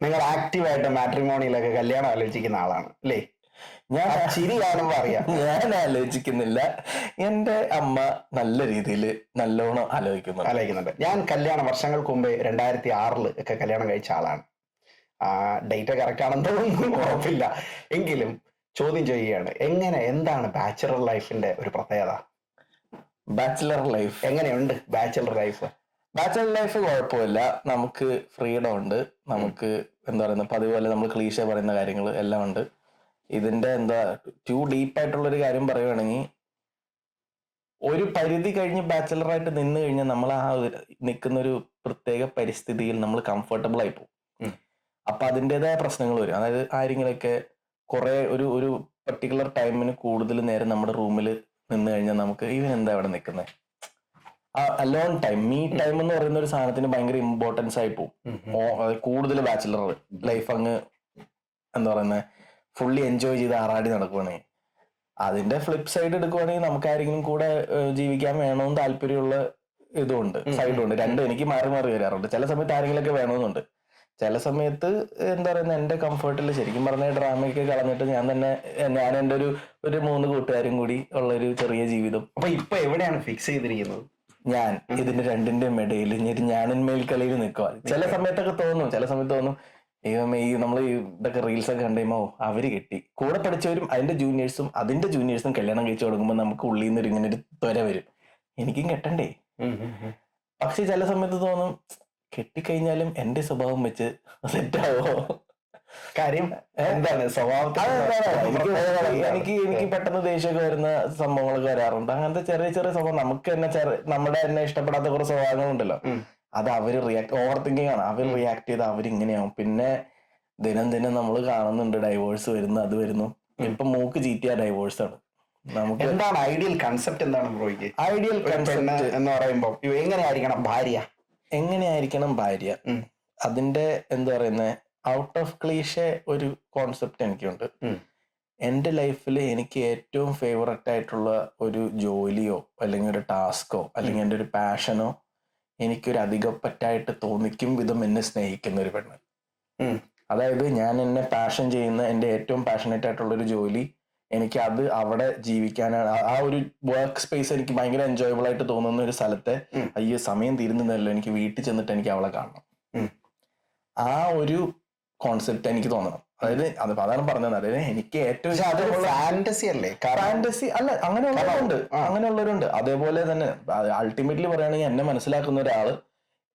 നിങ്ങൾ ആക്റ്റീവായിട്ട് മാട്രിമോണിയിലൊക്കെ കല്യാണം ആലോചിക്കുന്ന ആളാണ് അല്ലേ? ഞാൻ ചിരി കാണുമ്പോ അറിയാം. ഞാൻ ആലോചിക്കുന്നില്ല. എന്റെ അമ്മ നല്ല രീതിയിൽ നല്ലോണം ആലോചിക്കുന്നുണ്ട്. ഞാൻ കല്യാണം വർഷങ്ങൾക്ക് മുമ്പേ 2006 ഒക്കെ കല്യാണം കഴിച്ച ആളാണ്. ഡേറ്റ് കറക്റ്റ് ആണെന്ന് തോന്നുന്നു, ഉറപ്പില്ല. എങ്കിലും ചോദ്യം ചെയ്യുകയാണ്, എന്താണ് ബാച്ചലർ ലൈഫിന്റെ ഒരു പ്രത്യേകത? ബാച്ചിലർ ലൈഫ് എങ്ങനെയുണ്ട് ബാച്ചലർ ലൈഫ്? ബാച്ചലർ ലൈഫ് കുഴപ്പമില്ല. നമുക്ക് ഫ്രീഡം ഉണ്ട്. നമുക്ക് എന്താ പറയുന്നത്, പതിപോലെ നമ്മൾ ക്ലീശ പറയുന്ന കാര്യങ്ങൾ എല്ലാം ഉണ്ട്. ഇതിന്റെ ടു ഡീപ്പായിട്ടുള്ള ഒരു കാര്യം പറയുകയാണെങ്കിൽ, ഒരു പരിധി കഴിഞ്ഞ് ബാച്ചലറായിട്ട് നിന്ന് കഴിഞ്ഞാൽ നമ്മൾ നിൽക്കുന്ന ഒരു പ്രത്യേക പരിസ്ഥിതിയിൽ നമ്മൾ കംഫർട്ടബിൾ ആയി പോകും. അപ്പൊ അതിൻ്റെതായ പ്രശ്നങ്ങൾ വരും. അതായത് ആരെങ്കിലൊക്കെ കുറെ ഒരു പർട്ടിക്കുലർ ടൈമിന് കൂടുതൽ നേരം നമ്മുടെ റൂമിൽ നിന്ന് കഴിഞ്ഞാൽ നമുക്ക് എന്താ അവിടെ നിൽക്കുന്നത്, അലോൺ ടൈം, മീ ടൈം എന്ന് പറയുന്ന ഒരു സാധനത്തിന് ഭയങ്കര ഇമ്പോർട്ടൻസ് ആയി പോകും. കൂടുതൽ ബാച്ചിലർ ലൈഫ് അങ്ങ് എന്താ പറയുന്നത് ഫുള്ളി എൻജോയ് ചെയ്ത് ആറാടി നടക്കുവാണെങ്കിൽ. അതിന്റെ ഫ്ലിപ്പ് സൈഡ് എടുക്കുവാണെങ്കിൽ നമുക്ക് ആരെങ്കിലും കൂടെ ജീവിക്കാൻ വേണമെന്ന് താല്പര്യമുള്ള ഇതുണ്ട്, സൈഡുണ്ട്. രണ്ടും എനിക്ക് മാറി മാറി വരാറുണ്ട്. ചില സമയത്ത് ആരെങ്കിലൊക്കെ വേണമെന്നുണ്ട്. ചില സമയത്ത് എന്താ പറയുന്നത്, എന്റെ കംഫർട്ടിൽ ശരിക്കും പറഞ്ഞ ഡ്രാമയൊക്കെ കളഞ്ഞിട്ട് ഞാൻ എന്റെ ഒരു 3 കൂട്ടുകാരും കൂടി ഉള്ള ഒരു ചെറിയ ജീവിതം. അപ്പൊ ഇപ്പൊ എവിടെയാണ് ഫിക്സ് ചെയ്തിരിക്കുന്നത്? ഞാൻ ഇതിന്റെ രണ്ടിന്റെയും ഇടയിൽ ഞാനിന്മേൽ കളിയിൽ നിൽക്കുക. ചില സമയത്തൊക്കെ തോന്നും, ഈ നമ്മൾ ഇതൊക്കെ റീൽസ് ഒക്കെ കണ്ടുമ്പോ അവര് കെട്ടി, കൂടെ പഠിച്ചവരും അതിന്റെ ജൂനിയേഴ്സും കല്യാണം കഴിച്ചു കൊടുക്കുമ്പോൾ നമുക്ക് ഉള്ളിൽ നിന്ന് ഇങ്ങനെ ഒരു ത്വര വരും, എനിക്കും കെട്ടണ്ടേ. പക്ഷെ ചില സമയത്ത് തോന്നും, കെട്ടിക്കഴിഞ്ഞാലും എന്റെ സ്വഭാവം വെച്ച് സെറ്റാവോ? കാര്യം എന്താണ് എനിക്ക് പെട്ടെന്ന് ദേഷ്യമൊക്കെ വരുന്ന സംഭവങ്ങളൊക്കെ വരാറുണ്ട്. അങ്ങനത്തെ ചെറിയ ചെറിയ സ്വഭാവം നമുക്ക് നമ്മുടെ തന്നെ ഇഷ്ടപ്പെടാത്ത കുറെ സ്വഭാവങ്ങളുണ്ടല്ലോ, അത് അവര് ഓവർ തിങ്കിങ് ആണ്. അവർ റിയാക്ട് ചെയ്ത് അവരിങ്ങനെയാവും. പിന്നെ ദിനം നമ്മൾ കാണുന്നുണ്ട് ഡൈവോഴ്സ് വരുന്നു, അത് വരുന്നു. ഇപ്പൊ മൂക്ക് ചീറ്റിയ ഡൈവോഴ്സ് ആണ്. നമുക്ക് എന്താണ് ഐഡിയൽ കൺസെപ്റ്റ്? എന്താണ് ബ്രോയ്ക്ക് ഐഡിയൽ കൺസെപ്റ്റ് എന്ന് പറയുമ്പോ? എങ്ങനെയായിരിക്കണം ഭാര്യ? അതിന്റെ എന്താ പറയുന്നത്, ഔട്ട് ഓഫ് ക്ലീഷേ ഒരു കോൺസെപ്റ്റ് എനിക്കുണ്ട്. എന്റെ ലൈഫിൽ എനിക്ക് ഏറ്റവും ഫേവററ്റ് ആയിട്ടുള്ള ഒരു ജോലിയോ അല്ലെങ്കിൽ ഒരു ടാസ്കോ അല്ലെങ്കിൽ എൻ്റെ ഒരു പാഷനോ എനിക്കൊരു അധികപ്പറ്റായിട്ട് തോന്നിക്കും വിധം എന്നെ സ്നേഹിക്കുന്ന ഒരു പെണ്ണ്. അതായത് ഞാൻ എന്നെ പാഷൻ ചെയ്യുന്ന, എൻ്റെ ഏറ്റവും പാഷനേറ്റ് ആയിട്ടുള്ള ഒരു ജോലി, എനിക്ക് അത് അവിടെ ജീവിക്കാനാണ്. ആ ഒരു വർക്ക് സ്പേസ് എനിക്ക് ഭയങ്കര എൻജോയബിൾ ആയിട്ട് തോന്നുന്ന ഒരു സ്ഥലത്തെ, അയ്യോ സമയം തീരുന്നില്ലല്ലോ, എനിക്ക് വീട്ടിൽ ചെന്നിട്ട് എനിക്ക് അവളെ കാണണം. ആ ഒരു കോൺസെപ്റ്റ് എനിക്ക് തോന്നണം. അതായത് അതാണ് പറഞ്ഞത്. അതായത് എനിക്ക് ഏറ്റവും ഫാന്റസി അല്ലേ? ഫാന്റസി അല്ല, അങ്ങനെയുള്ളവരുണ്ട്. അതേപോലെ തന്നെ അൾട്ടിമേറ്റ്ലി പറയുകയാണെങ്കിൽ എന്നെ മനസ്സിലാക്കുന്ന ഒരാള്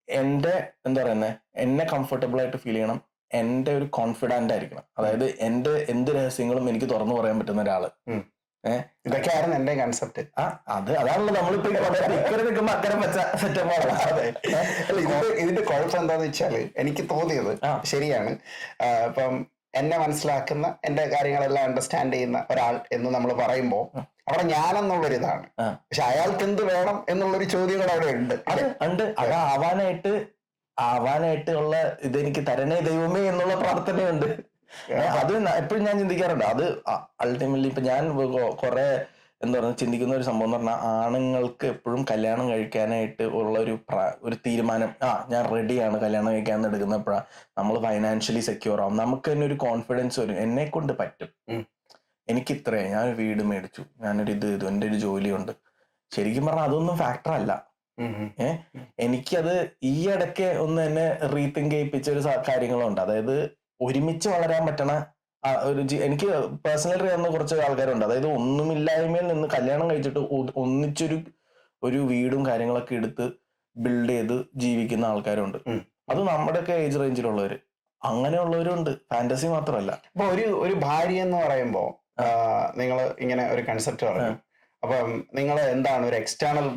എന്റെ എന്താ പറയുന്നത്, എന്നെ കംഫർട്ടബിൾ ആയിട്ട് ഫീൽ ചെയ്യണം, എന്റെ ഒരു കോൺഫിഡന്റ് ആയിരിക്കണം. അതായത് എന്റെ എന്ത് രഹസ്യങ്ങളും എനിക്ക് തുറന്നു പറയാൻ പറ്റുന്ന ഒരാള്. ഇതൊക്കെയായിരുന്നു എന്റെ കൺസെപ്റ്റ്. അതാണല്ലോ നമ്മളിപ്പോ ഇക്കരെ നിൽക്കുമ്പോ അക്കരെ വെച്ച സെറ്റപ്പാണ്. ഇതിന്റെ കുഴപ്പം എന്താന്ന് വെച്ചാല് എനിക്ക് തോന്നിയത് ശരിയാണ്. ഇപ്പം എന്നെ മനസ്സിലാക്കുന്ന, എന്റെ കാര്യങ്ങളെല്ലാം അണ്ടർസ്റ്റാൻഡ് ചെയ്യുന്ന ഒരാൾ എന്ന് നമ്മൾ പറയുമ്പോ അവിടെ ഞാനെന്നുള്ളൊരു ഇതാണ്. പക്ഷെ അയാൾക്ക് എന്ത് വേണം എന്നുള്ളൊരു ചോദ്യം കൂടെ അവിടെ ഉണ്ട്. അത് ആവാനായിട്ട് ഉള്ള ഇതെനിക്ക് തരണേ ദൈവമേ എന്നുള്ള പ്രാർത്ഥനയുണ്ട്. അത് എപ്പോഴും ഞാൻ ചിന്തിക്കാറുണ്ട്. അത് അൾട്ടിമേറ്റ്ലി ഇപ്പൊ ഞാൻ കുറെ എന്താ പറയുക ചിന്തിക്കുന്ന ഒരു സംഭവം എന്ന് പറഞ്ഞാൽ, ആണുങ്ങൾക്ക് എപ്പോഴും കല്യാണം കഴിക്കാനായിട്ട് ഉള്ള ഒരു തീരുമാനം, ഞാൻ റെഡിയാണ് കല്യാണം കഴിക്കാൻ എടുക്കുന്നപ്പോഴാണ് നമ്മൾ ഫൈനാൻഷ്യലി സെക്യൂർ ആവും. നമുക്ക് തന്നെ ഒരു കോൺഫിഡൻസ് വരും, എന്നെ കൊണ്ട് പറ്റും, എനിക്ക് ഇത്രയും, ഞാൻ വീട് മേടിച്ചു, ഞാനൊരു ഇത് ചെയ്തു, എൻ്റെ ഒരു ജോലിയുണ്ട്. ശരിക്കും പറഞ്ഞാൽ അതൊന്നും ഫാക്ടർ അല്ല. എനിക്കത് ഈ ഇടയ്ക്ക് ഒന്ന് എന്നെ റീതിങ്ക് ചെയ്യിപ്പിച്ച ഒരു കാര്യങ്ങളുണ്ട്. അതായത് ഒരുമിച്ച് വളരാൻ പറ്റണ എനിക്ക് പേഴ്സണലി അറിയാവുന്ന കുറച്ച് ആൾക്കാരുണ്ട്. അതായത് ഒന്നുമില്ലായ്മയിൽ നിന്ന് കല്യാണം കഴിച്ചിട്ട് ഒരു വീടും കാര്യങ്ങളൊക്കെ എടുത്ത് ബിൽഡ് ചെയ്ത് ജീവിക്കുന്ന ആൾക്കാരുണ്ട്. അത് നമ്മുടെയൊക്കെ ഏജ് റേഞ്ചിലുള്ളവര്, അങ്ങനെയുള്ളവരുണ്ട്. ഫാന്റസി മാത്രമല്ല. അപ്പൊ ഒരു ഭാര്യ എന്ന് പറയുമ്പോ നിങ്ങൾ ഇങ്ങനെ ഒരു കൺസെപ്റ്റ് പറഞ്ഞു. അപ്പം നിങ്ങൾ എന്താണ്, ഒരു എക്സ്റ്റേണൽ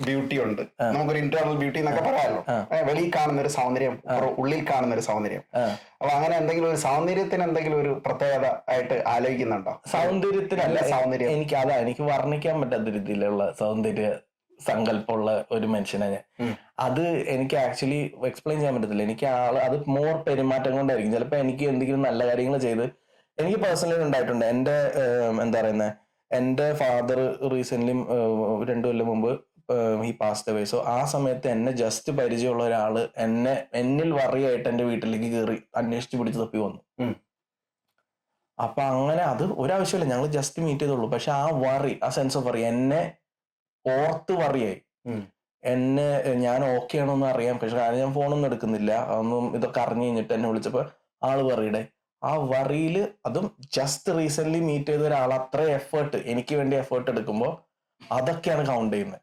ബ്യൂട്ടി ഉണ്ട്, നമുക്കൊരു ഇന്റേണൽ ബ്യൂട്ടി എന്നൊക്കെ പറയാമല്ലോ. വെളിയിൽ കാണുന്ന ഒരു സൗന്ദര്യം, ഉള്ളിൽ കാണുന്ന ഒരു സൗന്ദര്യം. അപ്പൊ അങ്ങനെ എന്തെങ്കിലും ഒരു സൗന്ദര്യത്തിന് എന്തെങ്കിലും ഒരു പ്രത്യേകത ആയിട്ട് ആലോചിക്കുന്നുണ്ടോ? സൗന്ദര്യത്തിനല്ല, എനിക്ക് വർണ്ണിക്കാൻ പറ്റാത്ത രീതിയിലുള്ള സൗന്ദര്യ സങ്കല്പമുള്ള ഒരു മനുഷ്യനെ ഞാൻ. അത് എനിക്ക് ആക്ച്വലി എക്സ്പ്ലെയിൻ ചെയ്യാൻ പറ്റത്തില്ല. എനിക്ക് അത് മോർ പെരുമാറ്റം കൊണ്ടായിരിക്കും. ചിലപ്പോൾ എനിക്ക് എന്തെങ്കിലും നല്ല കാര്യങ്ങൾ ചെയ്ത് എനിക്ക് പേഴ്സണലി ഉണ്ടായിട്ടുണ്ട്. എൻ്റെ എന്താ പറയുന്നത്, എൻ്റെ ഫാദർ റീസെന്റ് 2 കൊല്ലം മുമ്പ് ഈ പാസ്റ്റ് അവേ. സോ ആ സമയത്ത് എന്നെ ജസ്റ്റ് പരിചയമുള്ള ഒരാള് എന്നിൽ വറിയായിട്ട് എന്റെ വീട്ടിലേക്ക് കയറി അന്വേഷിച്ച് പിടിച്ച് തപ്പി വന്നു. അപ്പൊ അങ്ങനെ അത് ഒരാവശ്യമില്ല, ഞങ്ങൾ ജസ്റ്റ് മീറ്റ് ചെയ്തുള്ളൂ. പക്ഷെ ആ വറി, ആ സെൻസ് ഓഫ് വറി എന്നെ ഓർത്ത് വറിയായി. ഞാൻ ഓക്കെ ആണോ എന്ന് അറിയാൻ. പക്ഷെ ഞാൻ ഫോണൊന്നും എടുക്കുന്നില്ല, ഒന്നും ഇതൊക്കെ അറിഞ്ഞു കഴിഞ്ഞിട്ട് എന്നെ വിളിച്ചപ്പോ ആള് വറിയുടെ ആ വറിയില്, അതും ജസ്റ്റ് റീസെന്റ് മീറ്റ് ചെയ്ത ഒരാൾ അത്ര എഫേർട്ട് എനിക്ക് വേണ്ടി എഫേർട്ട് എടുക്കുമ്പോ അതൊക്കെയാണ് കൗണ്ട് ചെയ്യുന്നത്.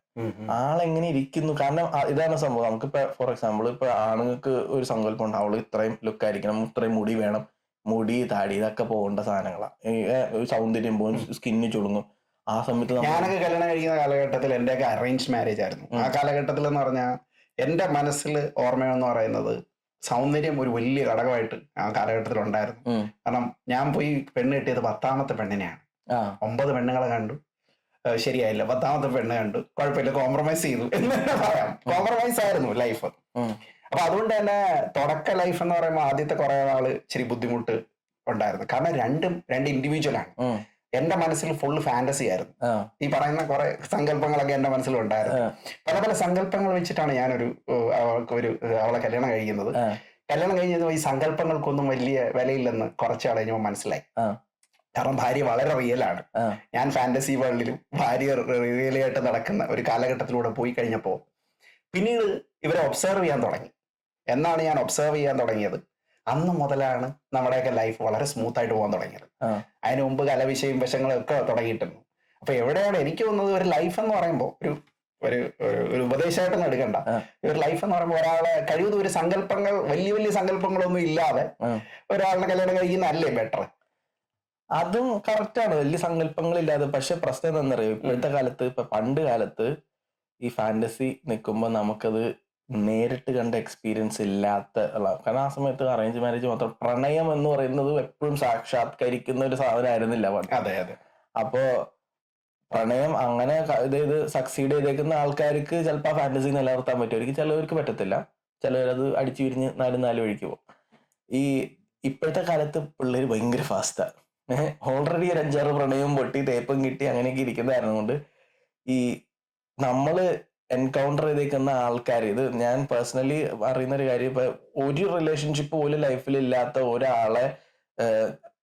ആളെങ്ങനെ ഇരിക്കുന്നു. കാരണം ഇതാണ് സംഭവം. നമുക്കിപ്പോ ഫോർ എക്സാമ്പിൾ ഇപ്പൊ ആണുങ്ങൾക്ക് ഒരു സങ്കല്പം ഉണ്ട്, അവള് ഇത്രയും ലുക്ക് ആയിരിക്കണം, ഇത്രയും മുടി വേണം, മുടി താടി ഇതൊക്കെ പോകേണ്ട സാധനങ്ങളാണ്. സൗന്ദര്യം പോകും, സ്കിന്ന് ചുളുങ്ങും. ആ സമയത്ത് ഞാനൊക്കെ കല്യാണം കഴിക്കുന്ന കാലഘട്ടത്തിൽ എന്റെയൊക്കെ അറേഞ്ച് മാരേജ് ആയിരുന്നു. ആ കാലഘട്ടത്തിൽ എന്ന് പറഞ്ഞാൽ എന്റെ മനസ്സിൽ ഓർമ്മയെന്ന് പറയുന്നത് സൗന്ദര്യം ഒരു വലിയ ഘടകമായിട്ട് ആ കാലഘട്ടത്തിൽ ഉണ്ടായിരുന്നു. കാരണം ഞാൻ പോയി പെണ്ണ് കിട്ടിയത് 10ാമത്തെ പെണ്ണിനെയാണ്. 9 പെണ്ണുങ്ങളെ കണ്ടു, ശരിയായില്ല. 10ാമത്തെ പെണ്ണ് കണ്ടു, കുഴപ്പമില്ല, കോംപ്രമൈസ് ചെയ്തു എന്ന് തന്നെ പറയാം. കോംപ്രമൈസ് ആയിരുന്നു ലൈഫ്. അപ്പൊ അതുകൊണ്ട് തന്നെ തുടക്ക ലൈഫ് എന്ന് പറയുമ്പോൾ ആദ്യത്തെ കുറെ നാള് ഇച്ചിരി ബുദ്ധിമുട്ട് ഉണ്ടായിരുന്നു. കാരണം രണ്ട് ഇൻഡിവിജ്വൽ ആണ്. എന്റെ മനസ്സിൽ ഫുള്ള് ഫാന്റസി ആയിരുന്നു. ഈ പറയുന്ന കുറെ സങ്കല്പങ്ങളൊക്കെ എന്റെ മനസ്സിലുണ്ടായിരുന്നു. പല പല സങ്കല്പങ്ങൾ വെച്ചിട്ടാണ് ഞാനൊരു അവളെ കല്യാണം കഴിക്കുന്നത്. കല്യാണം കഴിഞ്ഞത് ഈ സങ്കല്പങ്ങൾക്കൊന്നും വലിയ വിലയില്ലെന്ന് കുറച്ചാൾ കഴിഞ്ഞപ്പോൾ മനസ്സിലായി. കാരണം ഭാര്യ വളരെ റിയലാണ്. ഞാൻ ഫാന്റസി വേൾഡിലും ഭാര്യ റിയലായിട്ട് നടക്കുന്ന ഒരു കാലഘട്ടത്തിലൂടെ പോയി കഴിഞ്ഞപ്പോൾ പിന്നീട് ഇവരെ ഒബ്സർവ് ചെയ്യാൻ തുടങ്ങി. എന്നാണ് ഞാൻ ഒബ്സർവ് ചെയ്യാൻ തുടങ്ങിയത്, അന്ന് മുതലാണ് നമ്മുടെയൊക്കെ ലൈഫ് വളരെ സ്മൂത്ത് ആയിട്ട് പോകാൻ തുടങ്ങിയത്. അതിന് മുമ്പ് കലവിഷയും വശങ്ങളും ഒക്കെ തുടങ്ങിയിട്ടുണ്ട്. അപ്പൊ എവിടെയാണ് എനിക്ക് വന്നത്, ഒരു ലൈഫ് എന്ന് പറയുമ്പോൾ ഒരു ഉപദേശമായിട്ടൊന്നും എടുക്കണ്ട. ഒരു ലൈഫ് എന്ന് പറയുമ്പോൾ ഒരാളെ കഴിയുന്ന ഒരു സങ്കല്പങ്ങൾ, വലിയ വലിയ സങ്കല്പങ്ങളൊന്നും ഇല്ലാതെ ഒരാളിനെ കല്യാണം കഴിക്കുന്നതല്ലേ ബെറ്റർ. അതും കറക്റ്റാണ്, വലിയ സങ്കല്പങ്ങളില്ലാതെ. പക്ഷെ പ്രശ്നം എന്താണെന്നറിയോ, ഇപ്പോഴത്തെ കാലത്ത്, ഇപ്പൊ പണ്ട് കാലത്ത് ഈ ഫാന്റസി നിൽക്കുമ്പോൾ നമുക്കത് നേരിട്ട് കണ്ട എക്സ്പീരിയൻസ് ഇല്ലാത്ത, കാരണം ആ സമയത്ത് അറേഞ്ച് മാരേജ് മാത്രം, പ്രണയം എന്ന് പറയുന്നത് എപ്പോഴും സാക്ഷാത്കരിക്കുന്ന ഒരു സാധനമായിരുന്നില്ല പണ്ട്. അതെ അതെ. അപ്പോ പ്രണയം അങ്ങനെ ഇത് സക്സീഡ് ചെയ്തേക്കുന്ന ആൾക്കാർക്ക് ചിലപ്പോൾ ആ ഫാന്റസി നിലനിർത്താൻ പറ്റുമായിരിക്കും, ചിലവർക്ക് പറ്റത്തില്ല. ചിലവരത് അടിച്ചു പിരിഞ്ഞ് നാല് വഴിക്ക് പോകും. ഈ ഇപ്പോഴത്തെ കാലത്ത് പിള്ളേര് ഭയങ്കര ഫാസ്റ്റാ. ഓൾറെഡി ഒരു 5-6 പ്രണയവും പൊട്ടി തേപ്പും കിട്ടി അങ്ങനെയൊക്കെ ഇരിക്കുന്നതായിരുന്നു കൊണ്ട് ഈ നമ്മള് എൻകൗണ്ടർ ചെയ്തേക്കുന്ന ആൾക്കാർ, ഇത് ഞാൻ പേഴ്സണലി അറിയുന്ന ഒരു കാര്യം, ഇപ്പൊ ഒരു റിലേഷൻഷിപ്പ് പോലും ലൈഫിൽ ഇല്ലാത്ത ഒരാളെ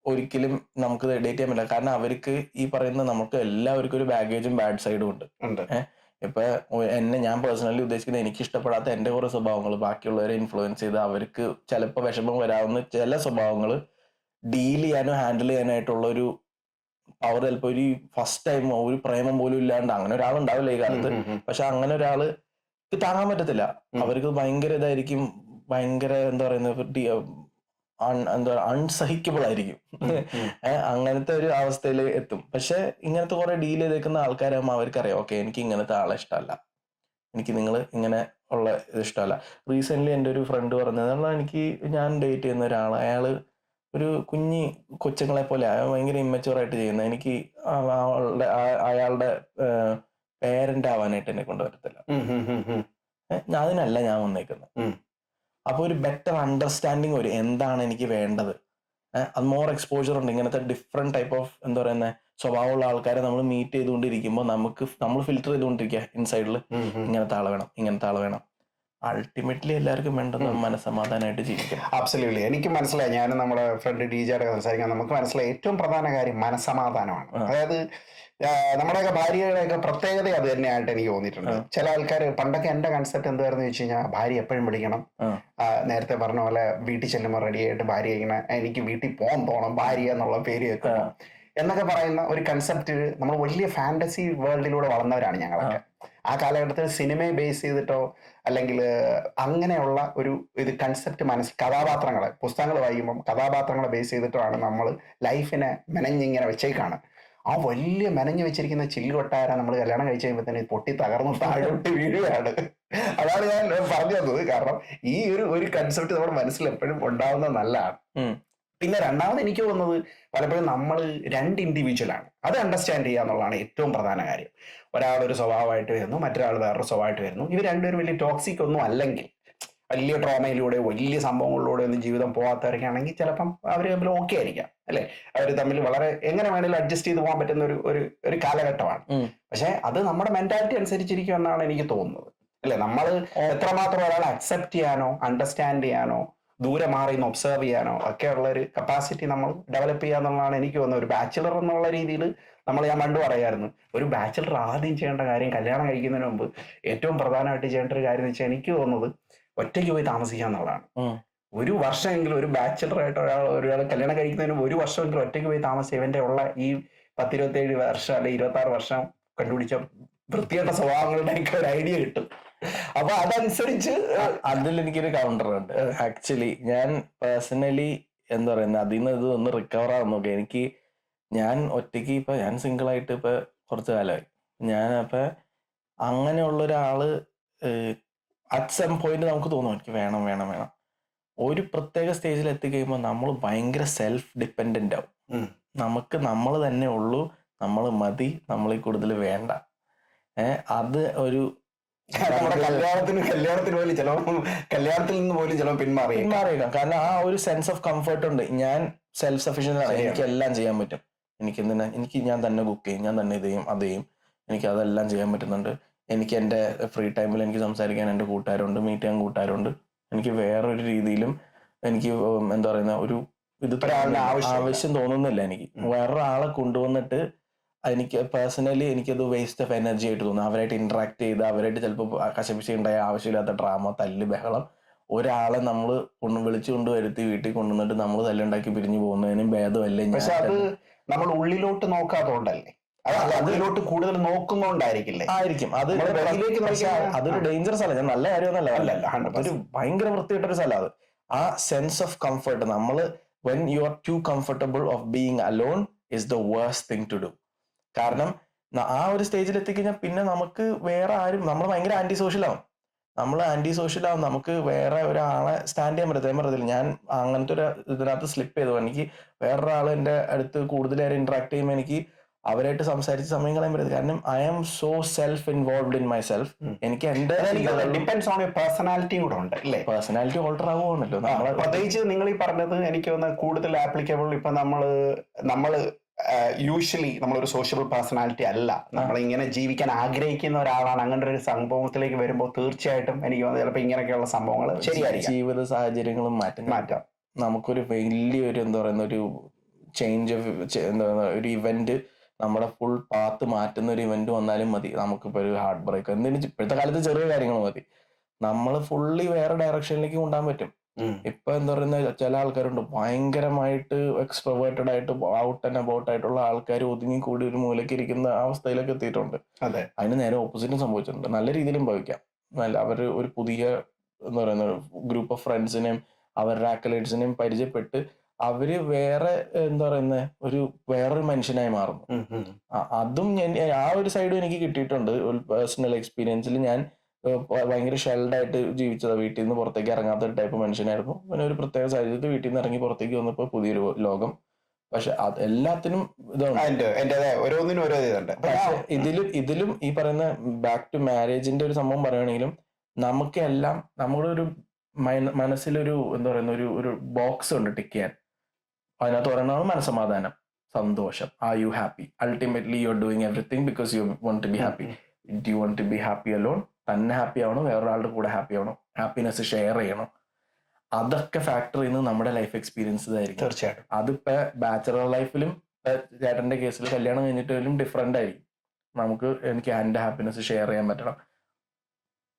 ഒരിക്കലും നമുക്ക് ഡേറ്റ് ചെയ്യാൻ പറ്റില്ല. കാരണം അവർക്ക് ഈ പറയുന്ന നമുക്ക് എല്ലാവർക്കും ഒരു ബാഗേജും ബാഡ് സൈഡും ഉണ്ട്. ഇപ്പൊ ഞാൻ പേഴ്സണലി ഉദ്ദേശിക്കുന്നത്, എനിക്ക് ഇഷ്ടപ്പെടാത്ത എന്റെ കുറെ സ്വഭാവങ്ങൾ ബാക്കിയുള്ളവരെ ഇൻഫ്ലുവൻസ് ചെയ്ത് അവർക്ക് ചിലപ്പോൾ വിഷമം വരാവുന്ന ചില സ്വഭാവങ്ങൾ ഡീൽ ചെയ്യാനോ ഹാൻഡിൽ ചെയ്യാനായിട്ടുള്ള ഒരു പവർ ചിലപ്പോൾ ഒരു ഫസ്റ്റ് ടൈം ഒരു പ്രേമം പോലും ഇല്ലാണ്ട് അങ്ങനെ ഒരാളുണ്ടാവില്ല ഈ കാലത്ത്. പക്ഷെ അങ്ങനെ ഒരാള് താങ്ങാൻ പറ്റത്തില്ല. അവർക്ക് ഭയങ്കര ഇതായിരിക്കും, ഭയങ്കര എന്താ അൺസഹിക്കബിൾ ആയിരിക്കും. അങ്ങനത്തെ ഒരു അവസ്ഥയിൽ എത്തും. പക്ഷെ ഇങ്ങനത്തെ കുറെ ഡീൽ ചെയ്തേക്കുന്ന ആൾക്കാരാകുമ്പോൾ അവർക്കറിയാം, ഓക്കെ എനിക്ക് ഇങ്ങനത്തെ ആളെ ഇഷ്ടമല്ല, എനിക്ക് നിങ്ങൾ ഇങ്ങനെ ഉള്ള ഇത് ഇഷ്ടമല്ല. റീസെന്റ് എൻ്റെ ഒരു ഫ്രണ്ട് പറഞ്ഞത്, എനിക്ക് ഞാൻ ഡേറ്റ് ചെയ്യുന്ന ഒരാൾ, അയാള് ഒരു കൊച്ചുങ്ങളെ പോലെ ഭയങ്കര ഇമ്മച്ചുവർ ആയിട്ട് ചെയ്യുന്നത്, എനിക്ക് അയാളുടെ പേരന്റ് ആവാനായിട്ട് എന്നെ കൊണ്ട് പറ്റത്തില്ല. അതിനല്ല ഞാൻ വന്നേക്കുന്നത്. അപ്പൊ ഒരു ബെറ്റർ അണ്ടർസ്റ്റാൻഡിങ് വരും എന്താണ് എനിക്ക് വേണ്ടത്. അത് മോർ എക്സ്പോജർ ഉണ്ട്. ഇങ്ങനത്തെ ഡിഫറെന്റ് ടൈപ്പ് ഓഫ് എന്താ പറയുന്നത് സ്വഭാവമുള്ള ആൾക്കാരെ നമ്മൾ മീറ്റ് ചെയ്തുകൊണ്ടിരിക്കുമ്പോൾ നമ്മൾ ഫിൽറ്റർ ചെയ്തുകൊണ്ടിരിക്കുക ഇൻസൈഡിൽ, ഇങ്ങനത്തെ ആള് വേണം, ഇങ്ങനത്തെ ആള് വേണം. അൾട്ടിമേറ്റ്ലി എല്ലാവർക്കും വേണ്ടത് മനസ്സമാധാനമായിട്ട് ജീവിക്കണം. അബ്സല്യൂട്ട്ലി. എനിക്ക് മനസ്സിലായി. ഞാനും നമ്മുടെ ഫ്രണ്ട് ഡിജയുടെ സംസാരിക്കാൻ നമുക്ക് മനസ്സിലായി ഏറ്റവും പ്രധാന കാര്യം മനസ്സമാധാനമാണ്. അതായത് നമ്മുടെയൊക്കെ ഭാര്യയുടെയൊക്കെ പ്രത്യേകത അത് തന്നെയായിട്ട് എനിക്ക് തോന്നിയിട്ടുണ്ട്. ചില ആൾക്കാർ, പണ്ടൊക്കെ എന്റെ കൺസെപ്റ്റ് എന്തായിരുന്നു വെച്ച് കഴിഞ്ഞാൽ, ഭാര്യ എപ്പോഴും വിളിക്കണം. നേരത്തെ പറഞ്ഞ പോലെ വീട്ടിൽ ചെല്ലുമ്പോൾ റെഡി ആയിട്ട് ഭാര്യ ഇങ്ങനെ, എനിക്ക് വീട്ടിൽ പോകാൻ തോണം, ഭാര്യ എന്നുള്ള പേര് വെക്കണം എന്നൊക്കെ പറയുന്ന ഒരു കൺസെപ്റ്റ്. നമ്മൾ വലിയ ഫാന്റസി വേൾഡിലൂടെ വളർന്നവരാണ് ഞങ്ങളൊക്കെ. ആ കാലഘട്ടത്തിൽ സിനിമയെ ബേസ് ചെയ്തിട്ടോ അല്ലെങ്കിൽ അങ്ങനെയുള്ള ഒരു കൺസെപ്റ്റ് കഥാപാത്രങ്ങളെ, പുസ്തകങ്ങൾ വായിക്കുമ്പം കഥാപാത്രങ്ങളെ ബേസ് ചെയ്തിട്ടാണ് നമ്മൾ ലൈഫിനെ മെനഞ്ഞിങ്ങനെ വെച്ചേക്കാണ്. ആ വലിയ മെനഞ്ഞു വെച്ചിരിക്കുന്ന ചില്ല് കൊട്ടാരം നമ്മൾ കല്യാണം കഴിച്ച് കഴിയുമ്പോൾ തന്നെ പൊട്ടി തകർന്ന് താഴോട്ട് വീഴുകയാണ്. അതാണ് ഞാൻ പറഞ്ഞു തന്നത്. കാരണം ഈ ഒരു കൺസെപ്റ്റ് നമ്മുടെ മനസ്സിൽ എപ്പോഴും ഉണ്ടാവുന്നത് നല്ലതാണ്. പിന്നെ രണ്ടാമത് എനിക്ക് തോന്നുന്നത്, പലപ്പോഴും നമ്മൾ രണ്ട് ഇൻഡിവിജ്വലാണ്, അത് അണ്ടർസ്റ്റാൻഡ് ചെയ്യുക എന്നുള്ളതാണ് ഏറ്റവും പ്രധാന കാര്യം. ഒരാളൊരു സ്വഭാവമായിട്ട് വരുന്നു, മറ്റൊരാൾ വേറൊരു സ്വഭാവമായിട്ട് വരുന്നു. ഇവർ രണ്ടുപേരും വലിയ ടോക്സിക് ഒന്നും അല്ലെങ്കിൽ, വലിയ ട്രോമയിലൂടെ വലിയ സംഭവങ്ങളിലൂടെ ഒന്നും ജീവിതം പോകാത്തവരൊക്കെ ആണെങ്കിൽ ചിലപ്പം അവർ തമ്മിൽ ഓക്കെ ആയിരിക്കാം. അല്ലെ? അവർ തമ്മിൽ വളരെ എങ്ങനെ വേണേലും അഡ്ജസ്റ്റ് ചെയ്ത് പോകാൻ പറ്റുന്ന ഒരു കാലഘട്ടമാണ്. പക്ഷെ അത് നമ്മുടെ മെന്റാലിറ്റി അനുസരിച്ചിരിക്കും എന്നാണ് എനിക്ക് തോന്നുന്നത്, അല്ലെ? നമ്മൾ എത്രമാത്രം ഒരാളെ അക്സെപ്റ്റ് ചെയ്യാനോ അണ്ടർസ്റ്റാൻഡ് ചെയ്യാനോ ദൂരെ മാറി നിന്ന് ഒബ്സർവ് ചെയ്യാനോ ഒക്കെ ഉള്ള ഒരു കപ്പാസിറ്റി നമ്മൾ ഡെവലപ്പ് ചെയ്യാന്നുള്ളതാണ് എനിക്ക് തോന്നുന്നത്. ഒരു ബാച്ചിലർ എന്നുള്ള രീതിയിൽ ഞാൻ പണ്ട് പറയായിരുന്നു, ഒരു ബാച്ചിലർ ആദ്യം ചെയ്യേണ്ട കാര്യം കല്യാണം കഴിക്കുന്നതിന് മുമ്പ് ഏറ്റവും പ്രധാനമായിട്ട് ചെയ്യേണ്ട ഒരു കാര്യം എന്ന് വെച്ചാൽ എനിക്ക് തോന്നുന്നത് ഒറ്റയ്ക്ക് പോയി താമസിക്കുക എന്നുള്ളതാണ്. ഒരു വർഷമെങ്കിലും ഒരു ബാച്ചിലറായിട്ട് ഒരാൾ കല്യാണം കഴിക്കുന്നതിന് മുമ്പ് ഒരു വർഷമെങ്കിലും ഒറ്റയ്ക്ക് പോയി താമസിച്ച് ഇവന്റെ ഉള്ള ഈ 10-27 വർഷം അല്ലെങ്കിൽ 26 വർഷം കണ്ടുപിടിച്ച വൃത്തികെട്ട സ്വഭാവങ്ങളുടെ എനിക്ക് ഒരു ഐഡിയ കിട്ടും. അപ്പൊ അതനുസരിച്ച് അതിൽ എനിക്കൊരു കൗണ്ടർ ഉണ്ട്. ആക്ച്വലി ഞാൻ പേഴ്സണലി എന്താ പറയുന്നത്, അതിൽ നിന്ന് ഇത് ഒന്ന് റിക്കവർ ആവാൻ നോക്കി. ഞാൻ ഒറ്റയ്ക്ക് ഇപ്പൊ ഞാൻ സിംഗിൾ ആയിട്ട് ഇപ്പൊ കുറച്ചു കാലമായി. ഞാനപ്പൊ അങ്ങനെയുള്ള ഒരാള് അറ്റ് സം പോയിന്റ് നമുക്ക് തോന്നും എനിക്ക് വേണം വേണം വേണം. ഒരു പ്രത്യേക സ്റ്റേജിൽ എത്തിക്കഴിയുമ്പോൾ നമ്മൾ ഭയങ്കര സെൽഫ് ഡിപ്പെൻഡന്റ് ആവും. നമുക്ക് നമ്മൾ തന്നെ ഉള്ളൂ, നമ്മൾ മതി, നമ്മളീ കൂടുതൽ വേണ്ട. അത് ഒരു കല്യാണത്തിൽ നിന്ന് പോലും ചിലപ്പോൾ പിന്മാറിയേക്കാം. കാരണം ആ ഒരു സെൻസ് ഓഫ് കംഫർട്ട് ഉണ്ട്. ഞാൻ സെൽഫ് സഫീഷ്യന്റ് ആണ്, എനിക്ക് എല്ലാം ചെയ്യാൻ പറ്റും. എനിക്ക് ഞാൻ തന്നെ കുക്ക് ചെയ്യും, ഞാൻ തന്നെ ഇത് ചെയ്യും, അത് ചെയ്യും, എനിക്ക് അതെല്ലാം ചെയ്യാൻ പറ്റുന്നുണ്ട്. എനിക്ക് എൻ്റെ ഫ്രീ ടൈമിൽ എനിക്ക് സംസാരിക്കാൻ എൻ്റെ കൂട്ടുകാരുണ്ട്, മീറ്റ് ചെയ്യാൻ കൂട്ടുകാരുണ്ട്. എനിക്ക് വേറൊരു രീതിയിലും എനിക്ക് എന്താ പറയുന്ന ഒരു ഇത് ആവശ്യം തോന്നുന്നില്ല. എനിക്ക് വേറൊരാളെ കൊണ്ടുവന്നിട്ട് എനിക്ക് പേഴ്സണലി എനിക്കത് വേസ്റ്റ് ഓഫ് എനർജി ആയിട്ട് തോന്നുന്നു. അവരായിട്ട് ഇന്ററാക്ട് ചെയ്ത് അവരായിട്ട് ചിലപ്പോൾ കശപിശ ഉണ്ടായ ആവശ്യമില്ലാത്ത ഡ്രാമ, തല്ല്, ബഹളം. ഒരാളെ നമ്മൾ വിളിച്ചു കൊണ്ടുവരുത്തി വീട്ടിൽ കൊണ്ടുവന്നിട്ട് നമ്മൾ തല്ലുണ്ടാക്കി പിരിഞ്ഞു പോകുന്നതിനും ഭേദമല്ലേ. പക്ഷെ അത് നമ്മൾ ഉള്ളിലോട്ട് നോക്കാത്തോണ്ടല്ലേ, അതിലോട്ട് കൂടുതൽ നോക്കുന്നോണ്ടായിരിക്കില്ലേ? ആയിരിക്കും. അതൊരു ഡേഞ്ചറസ് അല്ല, ഞാൻ നല്ല കാര്യമൊന്നല്ല, ഒരു ഭയങ്കര വൃത്തിയിട്ടൊരു സ്ഥലം അത്. ആ സെൻസ് ഓഫ് കംഫർട്ട്, നമ്മള് when you are too comfortable of being alone is the worst thing to do. കാരണം ആ ഒരു സ്റ്റേജിൽ എത്തിക്കഴിഞ്ഞാൽ പിന്നെ നമുക്ക് വേറെ ആരും, നമ്മൾ ഭയങ്കര ആന്റി സോഷ്യൽ ആവും. നമുക്ക് വേറെ ഒരാളെ സ്റ്റാൻഡ് ചെയ്യാൻ പറ്റത്തില്ല. ഞാൻ അങ്ങനത്തെ ഒരു ഇതിനകത്ത് സ്ലിപ്പ് ചെയ്തു. എനിക്ക് വേറൊരാൾ എൻ്റെ അടുത്ത് കൂടുതൽ നേരം ഇന്ററാക്ട് ചെയ്യുമ്പോൾ എനിക്ക് അവരായിട്ട് സംസാരിച്ച് സമയം കളയാൻ പറ്റത്തില്ല. കാരണം I am so self involved in my self. എനിക്ക് എന്റെ ഡിപ്പെൻഡ്സ് ഓൺ പേഴ്സണാലിറ്റിയും കൂടെ ഉണ്ട് അല്ലേ? പേഴ്സണാലിറ്റി ഓൾട്ടർ ആവുകയാണല്ലോ. പ്രത്യേകിച്ച് നിങ്ങൾ ഈ പറഞ്ഞത് എനിക്ക് തോന്നുന്നത് കൂടുതൽ ആപ്ലിക്കബിൾ ഇപ്പൊ നമ്മള് യൂഷ്വലി നമ്മളൊരു സോഷ്യൽ പേഴ്സണാലിറ്റി അല്ല, നമ്മൾ ഇങ്ങനെ ജീവിക്കാൻ ആഗ്രഹിക്കുന്ന ഒരാളാണ്. അങ്ങനെ ഒരു സംഭവത്തിലേക്ക് വരുമ്പോൾ തീർച്ചയായിട്ടും എനിക്ക് തോന്നുന്നത് ചിലപ്പോൾ ഇങ്ങനെയൊക്കെയുള്ള സംഭവങ്ങൾ ശരിയായിരിക്കും. ജീവിത സാഹചര്യങ്ങളും മാറ്റാം. നമുക്കൊരു വലിയൊരു എന്താ പറയുന്ന ഒരു ചേഞ്ച് ഓഫ് എന്താ ഒരു ഇവന്റ്, നമ്മുടെ ഫുൾ പാത്ത് മാറ്റുന്ന ഒരു ഇവന്റ് വന്നാലും മതി. നമുക്കിപ്പോ ഒരു ഹാർട്ട് ബ്രേക്ക് എന്തിനും ഇപ്പോഴത്തെ കാലത്ത് ചെറിയ കാര്യങ്ങൾ മതി, നമ്മൾ ഫുള്ളി വേറെ ഡയറക്ഷനിലേക്ക് കൊണ്ടുപോകാൻ പറ്റും. ഇപ്പൊ എന്താ പറയുന്ന ചില ആൾക്കാരുണ്ട് ഭയങ്കരമായിട്ട് എക്സ്ട്രോവേർട്ടഡ് ആയിട്ട് ഔട്ട് ആൻഡ് അബൌട്ട് ആയിട്ടുള്ള ആൾക്കാർ ഒതുങ്ങി കൂടി ഒരു മൂലയ്ക്ക് ഇരിക്കുന്ന അവസ്ഥയിലൊക്കെ എത്തിയിട്ടുണ്ട്. അതിന് നേരെ ഓപ്പോസിറ്റും സംഭവിച്ചിട്ടുണ്ട്. നല്ല രീതിയിലും ഭവിക്കാം. അവര് ഒരു പുതിയ എന്താ പറയുന്ന ഗ്രൂപ്പ് ഓഫ് ഫ്രണ്ട്സിനെയും അവരുടെ ആക്കലേറ്റ്സിനെയും പരിചയപ്പെട്ട് അവര് വേറെ എന്താ പറയുന്ന വേറൊരു മനുഷ്യനായി മാറുന്നു. അതും ആ ഒരു സൈഡും എനിക്ക് കിട്ടിയിട്ടുണ്ട്. പേഴ്സണൽ എക്സ്പീരിയൻസിൽ ഞാൻ ഭയങ്കര ഷെൽഡായിട്ട് ജീവിച്ചത്, വീട്ടിൽ നിന്ന് പുറത്തേക്ക് ഇറങ്ങാത്ത ഒരു ടൈപ്പ് മനുഷ്യനായിരുന്നു. പിന്നെ ഒരു പ്രത്യേക സാഹചര്യത്തിൽ വീട്ടിൽ നിന്ന് ഇറങ്ങി പുറത്തേക്ക് വന്നപ്പോൾ പുതിയൊരു ലോകം. പക്ഷെ അത് എല്ലാത്തിനും ഇതിലും ഈ പറയുന്ന ബാക്ക് ടു മാരേജിന്റെ ഒരു സംഭവം പറയുകയാണെങ്കിലും നമുക്ക് എല്ലാം നമ്മുടെ ഒരു മനസ്സിലൊരു എന്താ പറയുന്ന ഒരു ബോക്സ് ഉണ്ട് ടിക്ക് ചെയ്യാൻ. അതിനകത്ത് പറയുന്നതാണ് മനസ്സമാധാനം, സന്തോഷം. Are you happy? Ultimately you are doing everything because you want to be happy. Do you want to be happy alone? തന്നെ ഹാപ്പി ആവണോ, വേറൊരാളുടെ കൂടെ ഹാപ്പി ആവണോ, ഹാപ്പിനെസ് ഷെയർ ചെയ്യണം? അതൊക്കെ ഫാക്ടർ ചെയ്യുന്നത് നമ്മുടെ ലൈഫ് എക്സ്പീരിയൻസ് ആയിരിക്കും. തീർച്ചയായിട്ടും. അതിപ്പോ ബാച്ചലർ ലൈഫിലും ചേട്ടന്റെ കേസിൽ കല്യാണം കഴിഞ്ഞിട്ടും ഡിഫറെന്റ് ആയിരിക്കും. എനിക്ക് എന്റെ ഹാപ്പിനെസ് ഷെയർ ചെയ്യാൻ പറ്റണം.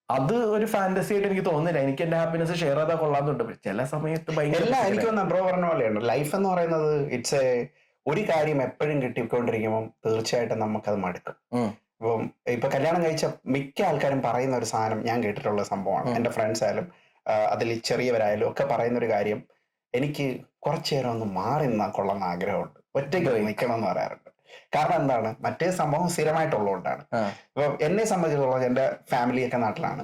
അത് ഒരു ഫാന്റസി ആയിട്ട് എനിക്ക് തോന്നുന്നില്ല. എനിക്ക് എന്റെ ഹാപ്പിനെസ് ഷെയർ ചെയ്താൽ കൊള്ളാന്നുണ്ട്. ചില സമയത്ത് എനിക്ക് ബ്രോ പറഞ്ഞ പോലെയാണ് ലൈഫ് എന്ന് പറയുന്നത്. ഒരു കാര്യം എപ്പോഴും കിട്ടിക്കൊണ്ടിരിക്കുമ്പോൾ തീർച്ചയായിട്ടും നമുക്കത് മടുക്കും. ഇപ്പൊ കല്യാണം കഴിച്ച മിക്ക ആൾക്കാരും പറയുന്ന ഒരു സാധനം ഞാൻ കേട്ടിട്ടുള്ള സംഭവമാണ്. എന്റെ ഫ്രണ്ട്സ് ആയാലും അതിൽ ചെറിയവരായാലും ഒക്കെ പറയുന്ന ഒരു കാര്യം, എനിക്ക് കുറച്ചു നേരം ഒന്ന് മാറി നിന്നാ കൊള്ളുന്ന ആഗ്രഹമുണ്ട്, ഒറ്റയ്ക്ക് നിൽക്കണം എന്ന് പറയാറുണ്ട്. കാരണം എന്താണ്, മറ്റേ സംഭവം സ്ഥിരമായിട്ടുള്ളതുകൊണ്ടാണ്. ഇപ്പൊ എന്നെ സംബന്ധിച്ചിടത്തോളം എന്റെ ഫാമിലിയൊക്കെ നാട്ടിലാണ്.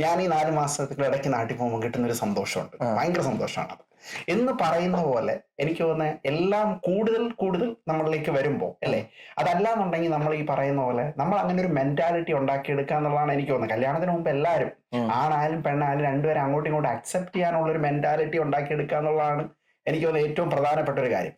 ഞാൻ ഈ 4 മാസത്തിൽ ഇടയ്ക്ക് നാട്ടിൽ പോകുമ്പോൾ കിട്ടുന്നൊരു സന്തോഷമുണ്ട്, ഭയങ്കര സന്തോഷമാണ് അത്. എന്ന് പറയുന്ന പോലെ എനിക്ക് തോന്നുന്നത് എല്ലാം കൂടുതൽ നമ്മളിലേക്ക് വരുമ്പോൾ അല്ലേ, അതല്ലാന്നുണ്ടെങ്കിൽ നമ്മൾ ഈ പറയുന്ന പോലെ നമ്മൾ അങ്ങനെ ഒരു മെന്റാലിറ്റി ഉണ്ടാക്കിയെടുക്കുക എന്നുള്ളതാണ് എനിക്ക് തോന്നുന്നത്. കല്യാണത്തിന് മുമ്പ് എല്ലാവരും ആണായാലും പെണ്ണായാലും രണ്ടുപേരും അങ്ങോട്ടും ഇങ്ങോട്ടും അക്സെപ്റ്റ് ചെയ്യാനുള്ള ഒരു മെന്റാലിറ്റി ഉണ്ടാക്കിയെടുക്കുക എന്നുള്ളതാണ് എനിക്ക് തോന്നുന്നത് ഏറ്റവും പ്രധാനപ്പെട്ട ഒരു കാര്യം.